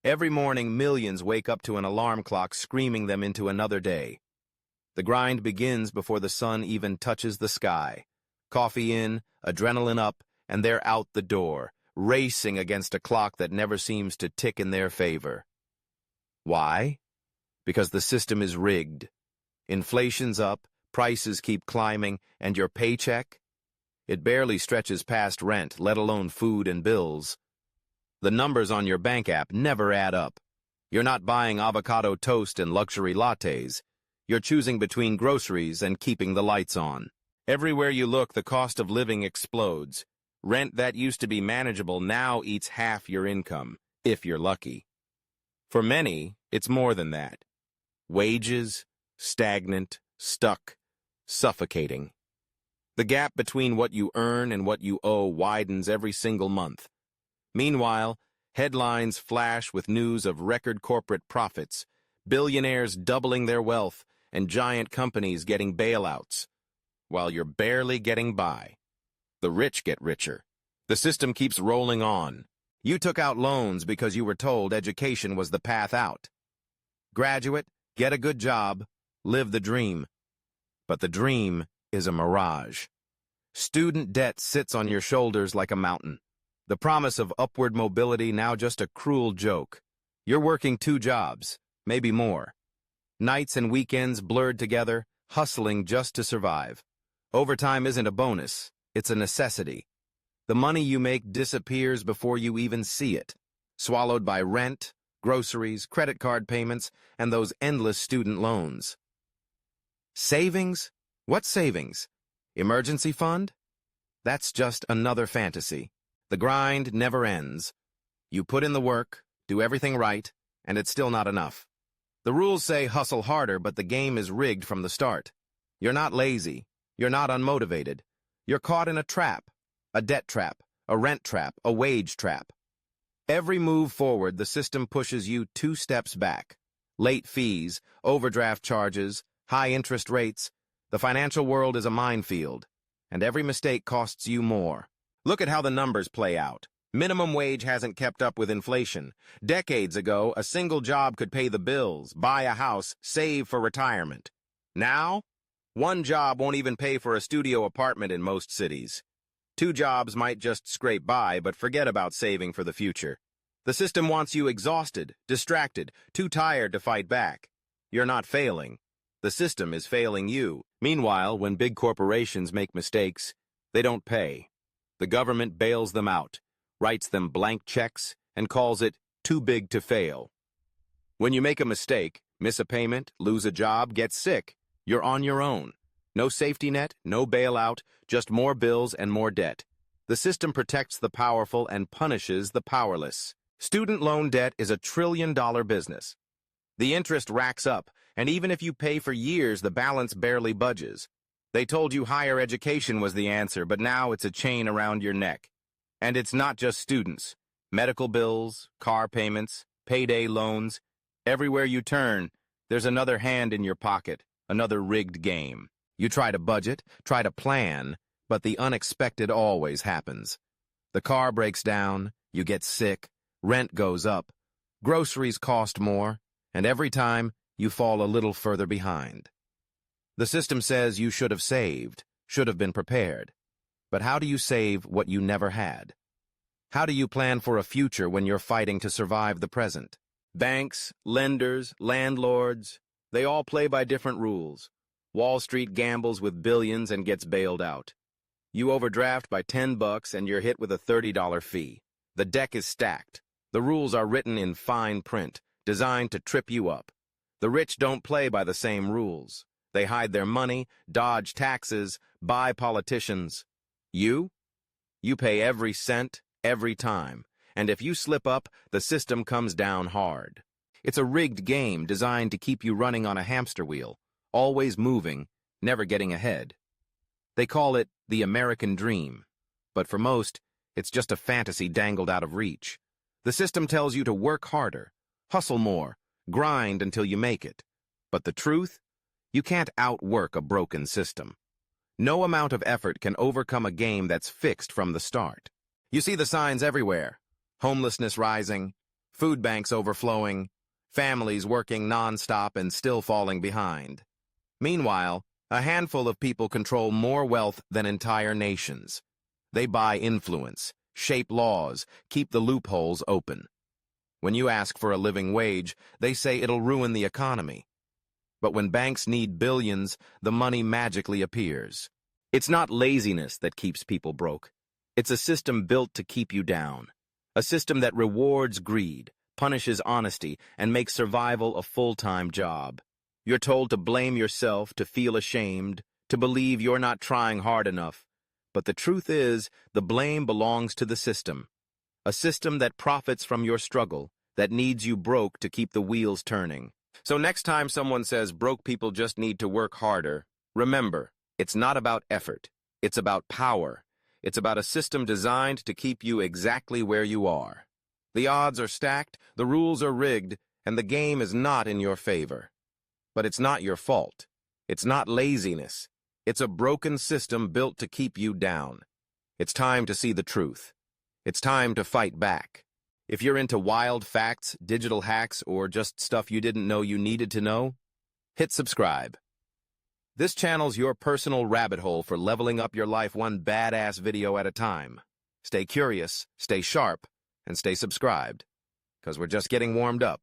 Every morning, millions wake up to an alarm clock screaming them into another day. The grind begins before the sun even touches the sky. Coffee in, adrenaline up, and they're out the door, racing against a clock that never seems to tick in their favor. Why? Because the system is rigged. Inflation's up, prices keep climbing, and your paycheck? It barely stretches past rent, let alone food and bills. The numbers on your bank app never add up. You're not buying avocado toast and luxury lattes. You're choosing between groceries and keeping the lights on. Everywhere you look, the cost of living explodes. Rent that used to be manageable now eats half your income, if you're lucky. For many, it's more than that. Wages, stagnant, stuck, suffocating. The gap between what you earn and what you owe widens every single month. Meanwhile, headlines flash with news of record corporate profits, billionaires doubling their wealth, and giant companies getting bailouts, while you're barely getting by. The rich get richer. The system keeps rolling on. You took out loans because you were told education was the path out. Graduate, get a good job, live the dream. But the dream is a mirage. Student debt sits on your shoulders like a mountain. The promise of upward mobility now just a cruel joke. You're working 2 jobs, maybe more. Nights and weekends blurred together, hustling just to survive. Overtime isn't a bonus, it's a necessity. The money you make disappears before you even see it, swallowed by rent, groceries, credit card payments, and those endless student loans. Savings? What savings? Emergency fund? That's just another fantasy. The grind never ends. You put in the work, do everything right, and it's still not enough. The rules say hustle harder, but the game is rigged from the start. You're not lazy. You're not unmotivated. You're caught in a trap, a debt trap, a rent trap, a wage trap. Every move forward, the system pushes you 2 steps back. Late fees, overdraft charges, high interest rates. The financial world is a minefield, and every mistake costs you more. Look at how the numbers play out. Minimum wage hasn't kept up with inflation. Decades ago, a single job could pay the bills, buy a house, save for retirement. Now, 1 job won't even pay for a studio apartment in most cities. 2 jobs might just scrape by, but forget about saving for the future. The system wants you exhausted, distracted, too tired to fight back. You're not failing. The system is failing you. Meanwhile, when big corporations make mistakes, they don't pay. The government bails them out, writes them blank checks, and calls it too big to fail. When you make a mistake, miss a payment, lose a job, get sick, you're on your own. No safety net, no bailout, just more bills and more debt. The system protects the powerful and punishes the powerless. Student loan debt is a $1 trillion business. The interest racks up, and even if you pay for years, the balance barely budges. They told you higher education was the answer, but now it's a chain around your neck. And it's not just students. Medical bills, car payments, payday loans. Everywhere you turn, there's another hand in your pocket, another rigged game. You try to budget, try to plan, but the unexpected always happens. The car breaks down, you get sick, rent goes up, groceries cost more, and every time you fall a little further behind. The system says you should have saved, should have been prepared. But how do you save what you never had? How do you plan for a future when you're fighting to survive the present? Banks, lenders, landlords, they all play by different rules. Wall Street gambles with billions and gets bailed out. You overdraft by $10 and you're hit with a $30 fee. The deck is stacked. The rules are written in fine print, designed to trip you up. The rich don't play by the same rules. They hide their money, dodge taxes, buy politicians. You pay every cent, every time. And if you slip up, the system comes down hard. It's a rigged game designed to keep you running on a hamster wheel, always moving, never getting ahead. They call it the American dream. But for most, it's just a fantasy dangled out of reach. The system tells you to work harder, hustle more, grind until you make it. But the truth? You can't outwork a broken system. No amount of effort can overcome a game that's fixed from the start. You see the signs everywhere. Homelessness rising, food banks overflowing, families working non-stop and still falling behind. Meanwhile, a handful of people control more wealth than entire nations. They buy influence, shape laws, keep the loopholes open. When you ask for a living wage, they say it'll ruin the economy. But when banks need billions, the money magically appears. It's not laziness that keeps people broke. It's a system built to keep you down. A system that rewards greed, punishes honesty, and makes survival a full-time job. You're told to blame yourself, to feel ashamed, to believe you're not trying hard enough. But the truth is, the blame belongs to the system. A system that profits from your struggle, that needs you broke to keep the wheels turning. So next time someone says broke people just need to work harder, remember, it's not about effort. It's about power. It's about a system designed to keep you exactly where you are. The odds are stacked, the rules are rigged, and the game is not in your favor. But it's not your fault. It's not laziness. It's a broken system built to keep you down. It's time to see the truth. It's time to fight back. If you're into wild facts, digital hacks, or just stuff you didn't know you needed to know, hit subscribe. This channel's your personal rabbit hole for leveling up your life one badass video at a time. Stay curious, stay sharp, and stay subscribed, because we're just getting warmed up.